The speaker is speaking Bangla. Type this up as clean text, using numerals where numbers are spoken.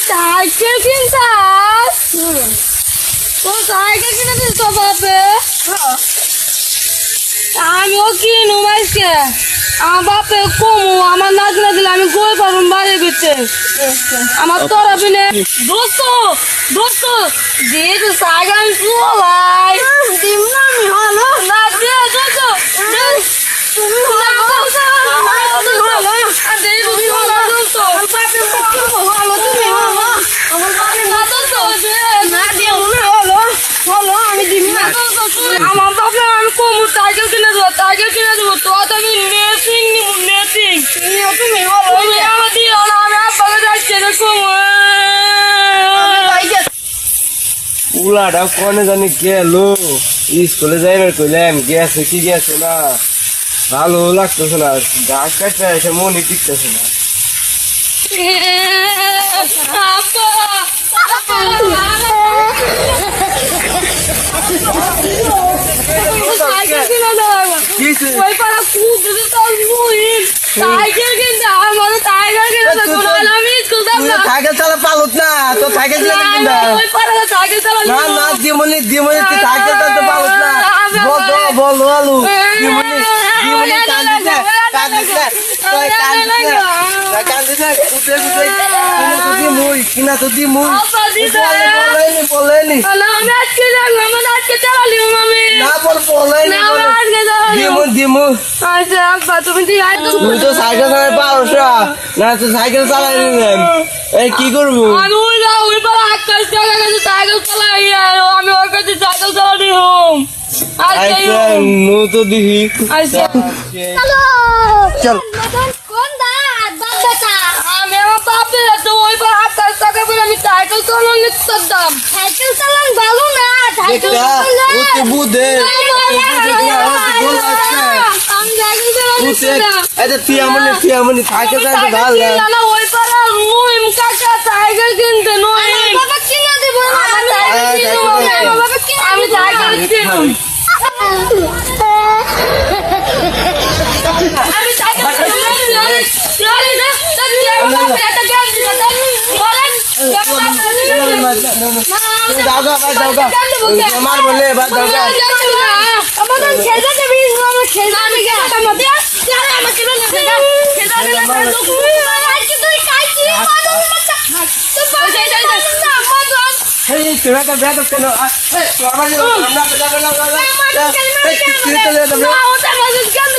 সাইকেল কিনতাস? তো সাইকেল কিনে দিস তো বাপে? আমিও কিনুম আজকে। আমার বাপে কমু, আমার না কিনে দিলে আমি গই পারুম বাড়ির ভিতরে। আমার তরফে নে দোস্ত দোস্ত দিয়ে তো সাইকেল চলাই দিম না আমি হলো না দিয়ে দোস্ত তুমি আমার বাপে আমি কমু সাইকেল কিনে দেবো, সাইকেল কিনে দেবো। তো আমি মেসিং নিবো, মেসিং তুমি আমার দিও না, আমি আব্বাকে যাচ্ছি রে কমু। উলাটা কোনে জানি গেল, স্কুলে যাইবার কইলাম গেছে কি গেছে না, ভালো লাগতেছে না, গাছ কাটতে এসে মনে টিকতেছে না। সাইকেল কিনতে আমার সাইকেল কিনে আমি স্কুল যাবো। সাইকেল চালা পালত না তো সাইকেল সাইকেল চালা না না দিমনি দিমনি তুই সাইকেল চালাতে পালত না, বল বল আলু দিমনি দিমনি কান্দিছে কান্দিছে তুই কান্দিছে কান্দিছে উঠে উঠে কিনা তো দি মুই বলেনি বলেনি না আমি আজকে যাবো, আমার আজকে চালালি আমি না বল বলেনি দিমু দিমু। আচ্ছা আব্বা তুমি তুই তো সাইকেল চালাতে পারছ না, তো সাইকেল চালাই নিলাম, এই কি করবো? আমি ওই পাড়া আকাশ টাকা কাছে সাইকেল চালাই, আমি ওর কাছে সাইকেল চালানি হোম। আচ্ছা নো তো দিহি আচ্ছা চল কোন দাঁত বাপ বেটা আমি আমার বাপে তো ওই পাড়া আকাশ টাকা বলে আমি সাইকেল চালান নিতাম। সাইকেল চালান ভালো না সাইকেল এটা চালালে ওতে বুদে আমি সাইকেল চালান আচ্ছা তুই আমনি সাইকেল চালাতে ভালো না ওই পাড়া রুম কাকা সাইকেল কিনতে নয় বাবা কিনে দেব না আমি সাইকেল কিনবো। আমি আমার বলে এবার দরকার আমাদের খেজা দেবি আমরা খেজা দিকে আমাদের যারা আমাকে না খেজা দিলে আজকে তুই খাইছি তো পয়সা যাই না মদন এই তোরা তো বেদ কেন এই তোরা আমরা যাবে না না ওটা মদন কেন